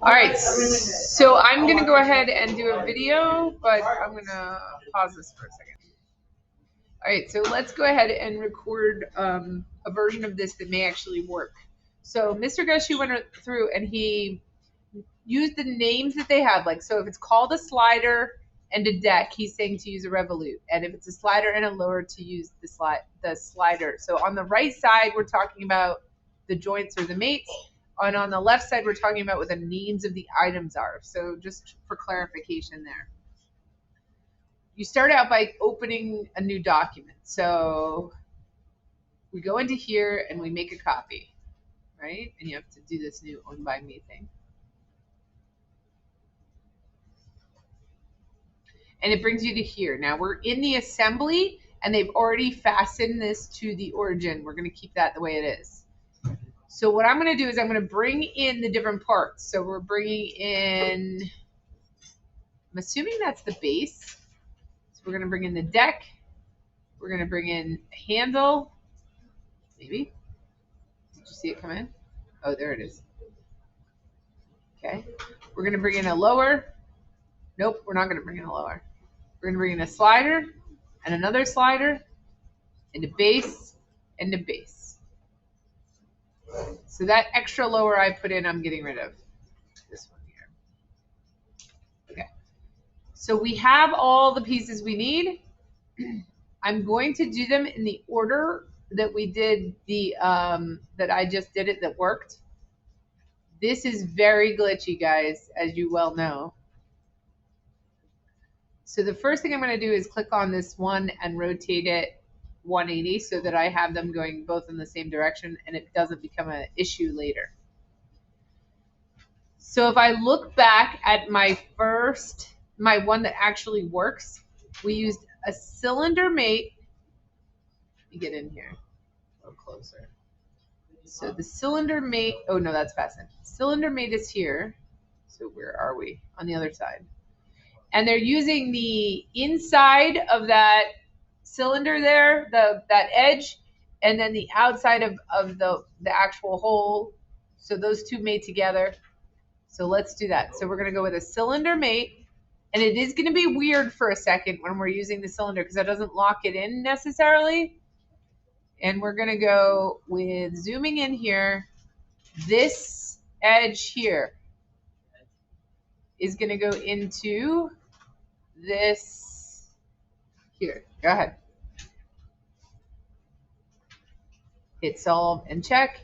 All right, so I'm going to go ahead and do a video, but I'm going to pause this for a second. All right, so let's go ahead and record a version of this that may actually work. So Mr. Gushue went through and he used the names that they have. Like, so if it's called a slider and a deck, he's saying to use a revolute. And if it's a slider and a lower, to use the slider. So on the right side, we're talking about the joints or the mates. And on the left side, we're talking about what the names of the items are. So just for clarification there. You start out by opening a new document. So we go into here and we make a copy, right? And you have to do this new owned by me thing. And it brings you to here. Now we're in the assembly and they've already fastened this to the origin. We're going to keep that the way it is. So what I'm going to do is I'm going to bring in the different parts. So we're bringing in, I'm assuming that's the base. So we're going to bring in the deck. We're going to bring in a handle. Maybe. Did you see it come in? Oh, there it is. Okay. We're going to bring in a lower. Nope, we're not going to bring in a lower. We're going to bring in a slider and another slider and a base and a base. So that extra lower I put in, I'm getting rid of. This one here. Okay. So we have all the pieces we need. I'm going to do them in the order that we did the, that I just did it that worked. This is very glitchy, guys, as you well know. So the first thing I'm going to do is click on this one and rotate it 180 so that I have them going both in the same direction and it doesn't become an issue later. So if I look back at my one that actually works, we used a cylinder mate. Let me get in here a little closer. So the cylinder mate, oh no, that's fastened. Cylinder mate is here. So where are we? On the other side. And they're using the inside of that cylinder there, that edge, and then the outside of the actual hole. So those two made together. So let's do that. So we're going to go with a cylinder mate. And it is going to be weird for a second when we're using the cylinder because that doesn't lock it in necessarily. And we're going to go with zooming in here. This edge here is going to go into this here. Go ahead. Hit solve and check.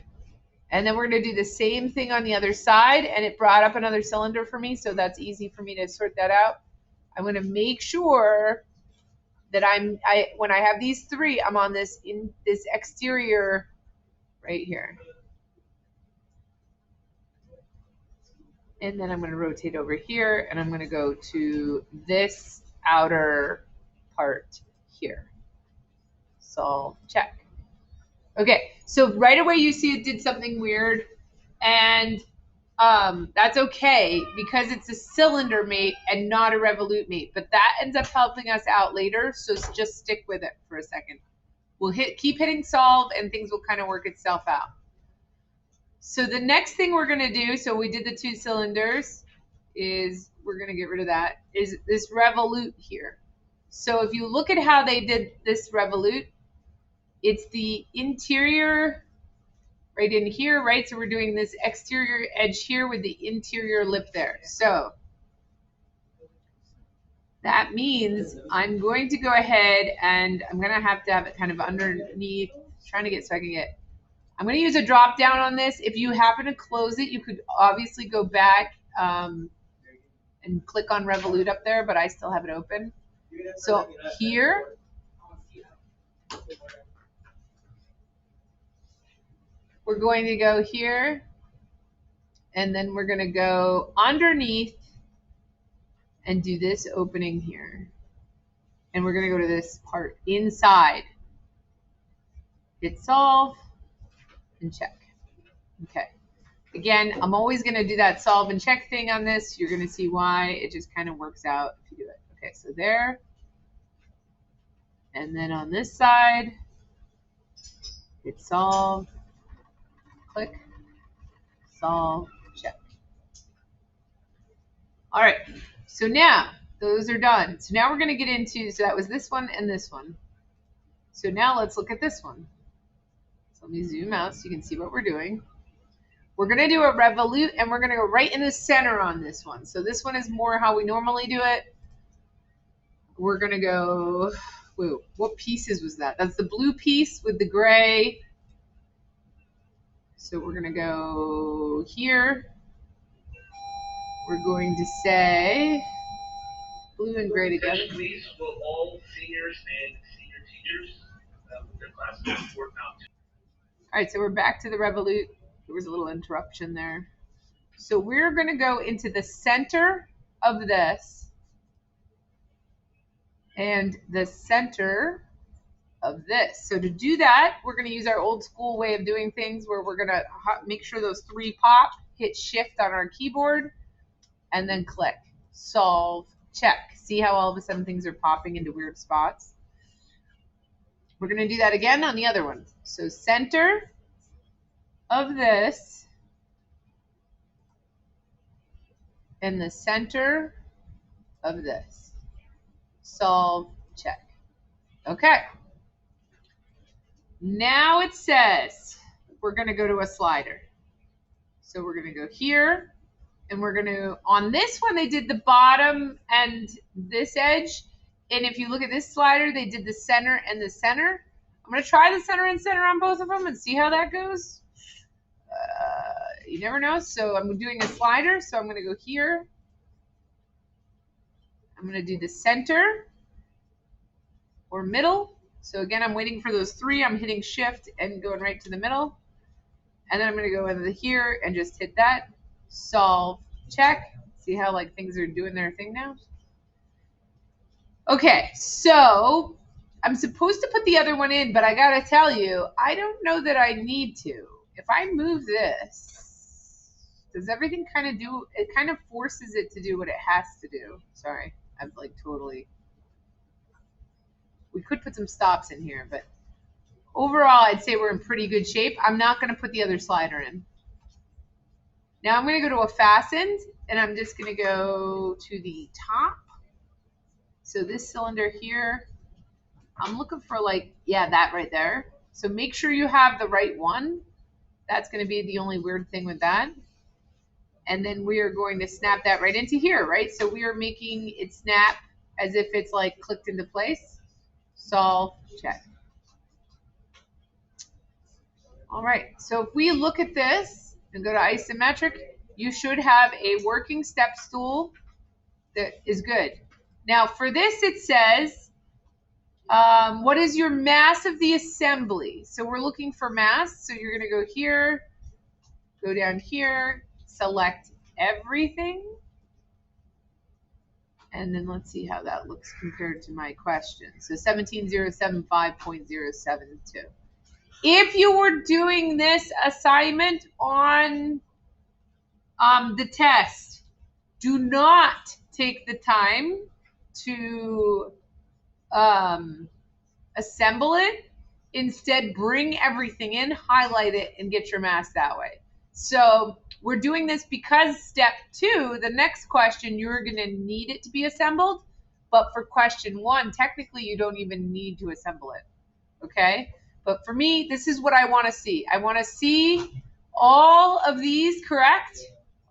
And then we're going to do the same thing on the other side. And it brought up another cylinder for me. So that's easy for me to sort that out. I'm going to make sure that when I have these three, I'm on this exterior right here. And then I'm going to rotate over here and I'm going to go to this outer part here. Solve, check. Okay, so right away you see it did something weird, and that's okay because it's a cylinder mate and not a revolute mate, but that ends up helping us out later, so just stick with it for a second. We'll keep hitting solve and things will kind of work itself out. So the next thing we're going to do, so we did the two cylinders, is we're going to get rid of that, is this revolute here. So if you look at how they did this revolute, it's the interior right in here, right? So we're doing this exterior edge here with the interior lip there. So that means I'm going to go ahead and I'm going to have it kind of underneath, trying to get so I can get, I'm going to use a drop down on this. If you happen to close it, you could obviously go back and click on revolute up there, but I still have it open. So here, we're going to go here, and then we're going to go underneath and do this opening here. And we're going to go to this part inside. Hit solve and check. Okay. Again, I'm always going to do that solve and check thing on this. You're going to see why. It just kind of works out if you do it. Okay, so there. And then on this side, hit solve. Click, solve, check. All right, so now those are done. So now we're going to get into, so that was this one and this one. So now let's look at this one. So let me zoom out so you can see what we're doing. We're going to do a revolute, and we're going to go right in the center on this one. So this one is more how we normally do it. We're going to go, whoa, what pieces was that? That's the blue piece with the gray. So we're going to go here. We're going to say blue and gray together. Please, will all seniors and senior teachers with their classes work out? All right, so we're back to the revolute. There was a little interruption there. So we're going to go into the center of this and the center of this. So to do that, we're going to use our old school way of doing things where we're going to make sure those three pop, hit shift on our keyboard, and then click, solve, check. See how all of a sudden things are popping into weird spots? We're going to do that again on the other one. So center of this and the center of this. Solve, check. Okay. Now it says we're going to go to a slider. So we're going to go here. And we're going to, on this one, they did the bottom and this edge. And if you look at this slider, they did the center and the center. I'm going to try the center and center on both of them and see how that goes. You never know. So I'm doing a slider. So I'm going to go here. I'm going to do the center or middle. So again, I'm waiting for those three. I'm hitting shift and going right to the middle. And then I'm going to go into here and just hit that. Solve, check. See how like things are doing their thing now? Okay, so I'm supposed to put the other one in, but I gotta tell you, I don't know that I need to. If I move this, does everything kind of do, it kind of forces it to do what it has to do. Sorry, I'm like totally, we could put some stops in here, but overall, I'd say we're in pretty good shape. I'm not gonna put the other slider in. Now I'm going to go to a fastened, and I'm just going to go to the top. So this cylinder here, I'm looking for like, yeah, that right there. So make sure you have the right one. That's going to be the only weird thing with that. And then we are going to snap that right into here, right? So we are making it snap as if it's like clicked into place. Solve, check. All right, so if we look at this, and go to isometric, you should have a working step stool that is good. Now for this, it says, what is your mass of the assembly? So we're looking for mass. So you're gonna go here, go down here, select everything. And then let's see how that looks compared to my question. So 17075.072. If you were doing this assignment on the test, do not take the time to assemble it. Instead, bring everything in, highlight it, and get your mass that way. So we're doing this because step 2, the next question, you're going to need it to be assembled. But for question 1, technically, you don't even need to assemble it. Okay? But for me, this is what I want to see. I want to see all of these correct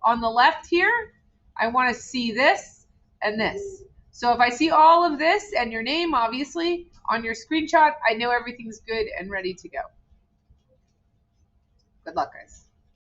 on the left here. I want to see this and this. So if I see all of this and your name, obviously, on your screenshot, I know everything's good and ready to go. Good luck, guys.